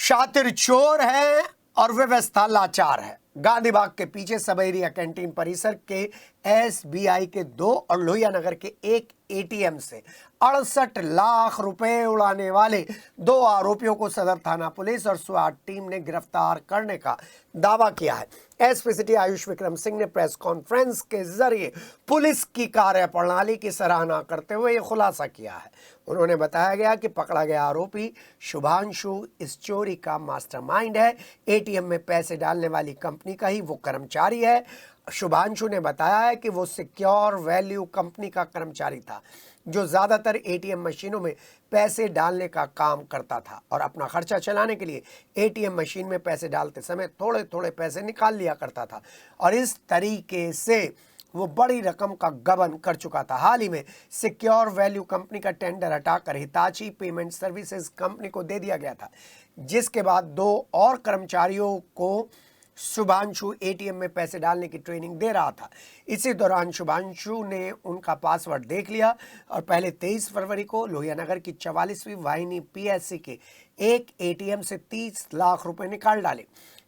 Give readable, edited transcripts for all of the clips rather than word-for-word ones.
शातिर चोर है और व्यवस्था लाचार है। गांधी बाग के पीछे सब एरिया कैंटीन परिसर के एसबीआई के 2 और लोहिया नगर के 1 एटीएम से 68 लाख रुपए उड़ाने वाले 2 आरोपियों को सदर थाना पुलिस और स्वाट टीम ने गिरफ्तार करने का दावा किया है। एसपी सिटी आयुष विक्रम सिंह ने प्रेस कॉन्फ्रेंस के जरिए पुलिस की कार्यप्रणाली की सराहना करते हुए यह खुलासा किया है। उन्होंने बताया गया कि पकड़ा गया आरोपी शुभांशु इस चोरी का मास्टरमाइंड है। एटीएम में पैसे डालने वाली कंपनी का ही वो कर्मचारी है। शुभांशु ने बताया है कि वो सिक्योर वैल्यू कंपनी का कर्मचारी था, जो ज़्यादातर एटीएम मशीनों में पैसे डालने का काम करता था और अपना खर्चा चलाने के लिए एटीएम मशीन में पैसे डालते समय थोड़े थोड़े पैसे निकाल लिया करता था और इस तरीके से वो बड़ी रकम का गबन कर चुका था। हाल ही में सिक्योर वैल्यू कंपनी का टेंडर हटाकर हिताची पेमेंट सर्विसेज कंपनी को दे दिया गया था, जिसके बाद 2 और कर्मचारियों को शुभांशु एटीएम में पैसे डालने की ट्रेनिंग दे रहा था। इसी दौरान शुभांशु ने उनका पासवर्ड देख लिया और पहले 23 फरवरी को लोहिया नगर की 44वीं वाहिनी पीएससी के एक एटीएम से 30 लाख रुपए निकाल डाले,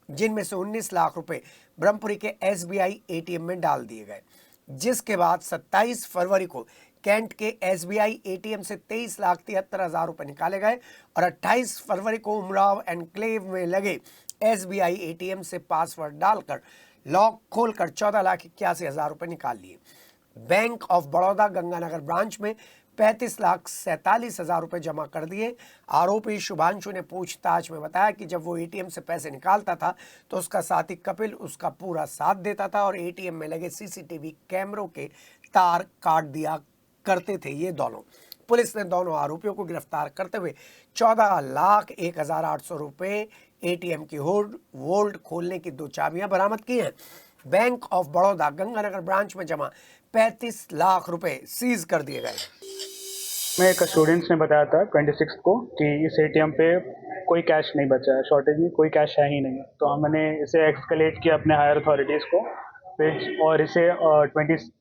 जिनमें से 19 लाख रुपए ब्रह्मपुरी के एसबीआई एटीएम में डाल दिए गए। जिसके बाद 27 फरवरी को कैंट के एसबीआई एटीएम से 23,73,000 रुपए निकाले गए और 28 फरवरी को उमराव एनक्लेव में लगे एसबीआई एटीएम से पासवर्ड डालकर लॉक खोलकर 14,81,000 रुपए निकाल लिए। Bank of Baroda Ganganagar branch में 35,47,000 रुपए जमा कर दिए। आरोपी शुभांशु ने पूछताछ में बताया कि जब वो एटीएम से पैसे निकालता था तो उसका साथी कपिल उसका पूरा साथ देता था और एटीएम में लगे सीसीटीवी कैमरों के तार काट दिया करते थे ये दोनों। पुलिस ने दोनों आरोपियों को गिरफ्तार करते हुए 14,01,800 रुपए एटीएम की वोल्ट खोलने की 2 चाबियां बरामद की हैं। Bank of Baroda Ganganagar branch में जमा 35 लाख रुपए सीज कर दिए गए। मैं एक स्टूडेंट्स ने बताया था 26 को कि इस एटीएम पे कोई कैश नहीं बचा है, शॉर्टेज में कोई कैश है ही नहीं। तो हमने इसे एक्सकलेट किया अपने हायर अथॉरिटीज़ को फिर, और इसे 28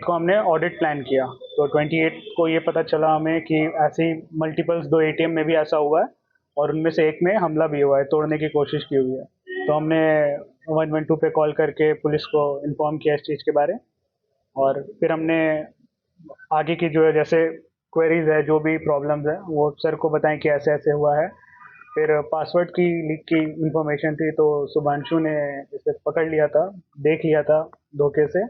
को हमने ऑडिट प्लान किया। तो 28 को ये पता चला हमें कि ऐसे मल्टीपल्स 2 एटीएम में भी ऐसा हुआ है और उनमें से एक में हमला भी हुआ है, तोड़ने की कोशिश की हुई है। तो हमने 112 पे कॉल करके पुलिस को इन्फॉर्म किया इस चीज़ के बारे, और फिर हमने आगे की जो है जैसे क्वेरीज है, जो भी प्रॉब्लम्स है, वो सर को बताएं कि ऐसे ऐसे हुआ है। फिर पासवर्ड की लीक की इंफॉर्मेशन थी, तो शुभांशु ने इसे पकड़ लिया था, देख लिया था धोखे से,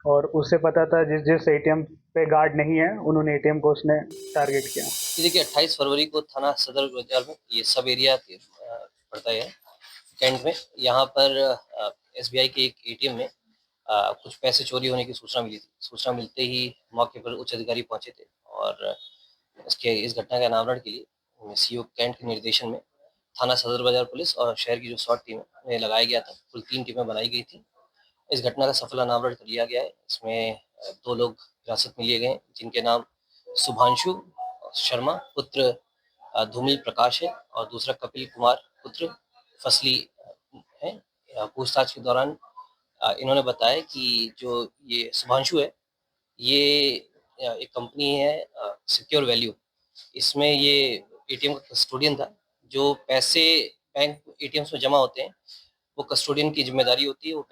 और उससे पता था जिस जिस एटीएम पे गार्ड नहीं है उन्होंने एटीएम को उसने टारगेट किया। देखिए 28 फरवरी को थाना सदर बाजार में ये सब एरिया पड़ता है कैंट में, यहाँ पर एसबीआई के एक एटीएम में कुछ पैसे चोरी होने की सूचना मिली थी। सूचना मिलते ही मौके पर उच्च अधिकारी पहुंचे थे और इस घटना के अनावरण के लिए सीओ कैंट के निर्देशन में थाना सदर बाजार पुलिस और शहर की जो स्वाट टीम है लगाया गया था। कुल 3 टीमें बनाई गई थी। इस घटना का सफल अनावरण कर लिया गया है। इसमें 2 लोग हिरासत में लिए गए, जिनके नाम शुभांशु शर्मा पुत्र धूमिल प्रकाश है और दूसरा कपिल कुमार पुत्र फसली है। पूछताछ के दौरान इन्होंने बताया कि जो ये शुभांशु है, ये एक कंपनी है सिक्योर वैल्यू, इसमें ये एटीएम का कस्टोडियन था। जो पैसे बैंक एटीएम्स में जमा होते हैं वो कस्टोडियन की जिम्मेदारी होती है। वो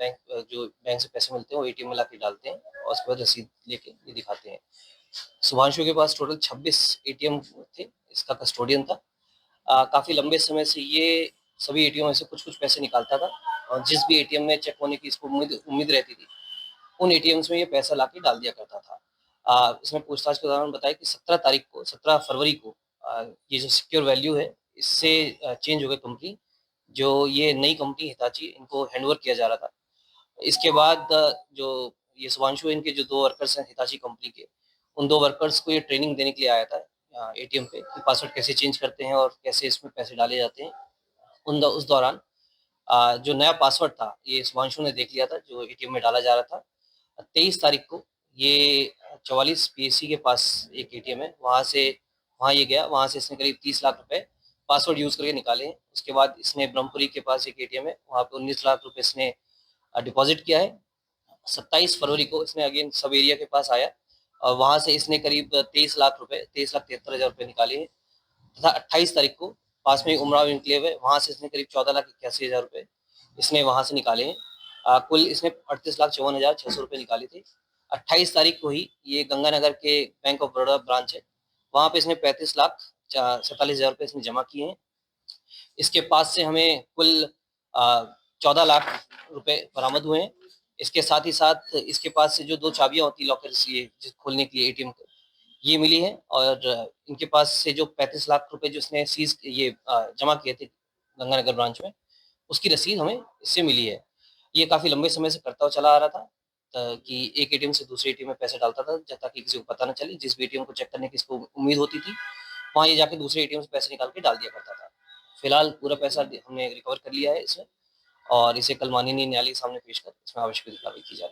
जो बैंक से पैसे मिलते हैं वो एटीएम में ला के डालते हैं और उसके बाद रसीद लेके ये दिखाते हैं। शुभांशु के पास टोटल 26 एटीएम थे, इसका कस्टोडियन था। काफ़ी लंबे समय से ये सभी एटीएम में से कुछ पैसे निकालता था और जिस भी एटीएम में चेक होने की इसको उम्मीद रहती थी, उन एटीएम्स में ये पैसा ला के डाल दिया करता था। इसमें पूछताछ के दौरान बताया कि 17 फरवरी को ये जो सिक्योर वैल्यू है, इससे चेंज हो गई कंपनी। जो ये नई कंपनी हिताची, इनको हैंडओवर किया जा रहा था। इसके बाद जो ये शुभांशु, इनके जो 2 वर्कर्स हैं हिताची कंपनी के, उन 2 वर्कर्स को ये ट्रेनिंग देने के लिए आया था एटीएम पे कि पासवर्ड कैसे चेंज करते हैं और कैसे इसमें पैसे डाले जाते हैं। उस दौरान जो नया पासवर्ड था ये शुभांशु ने देख लिया था, जो एटीएम में डाला जा रहा था। 23 तारीख को ये 44 पीएससी के पास एक एटीएम है, वहाँ ये गया। वहाँ से इसने करीब 30 लाख रुपए पासवर्ड यूज़ करके निकाले हैं। उसके बाद इसने ब्रह्मपुरी के पास एक एटीएम है, वहाँ पे 19 लाख रुपए इसने डिपॉजिट किया है। 27 फरवरी को इसने अगेन सब एरिया के पास आया और वहाँ से इसने करीब 23 लाख 73,000 रुपये निकाले हैं तथा 28 तारीख को पास में उमराव इनक्लेव है, वहां से इसने करीब 14,81,000 रुपए इसने वहां से निकाले हैं। कुल इसने 38,54,600 रुपए निकाले थे। 28 तारीख को ही ये गंगानगर के बैंक ऑफ बड़ौदा ब्रांच है, वहां पे इसने 35,47,000 रुपए इसने जमा किए हैं। इसके पास से हमें कुल 14 लाख रुपए बरामद हुए हैं। इसके साथ ही साथ इसके पास से जो 2 चाबियां होती लॉकर खोलने के लिए एटीएम को, ये मिली है। और इनके पास से जो 35 लाख रुपए जो इसने सीज ये जमा किए थे गंगानगर ब्रांच में, उसकी रसीद हमें इससे मिली है। ये काफी लंबे समय से करता हुआ चला आ रहा था, कि एक एटीएम से दूसरे एटीएम में पैसे डालता था ताकि किसी को पता न चले। जिस भी एटीएम को चेक करने की इसको उम्मीद होती थी, वहां ये जाके दूसरे एटीएम से पैसे निकाल के डाल दिया करता था। फिलहाल पूरा पैसा हमने रिकवर कर लिया है इसमें, और इसे कल माननीय न्यायालय के सामने पेश कर इसमें आवश्यक कार्रवाई की जा रही है।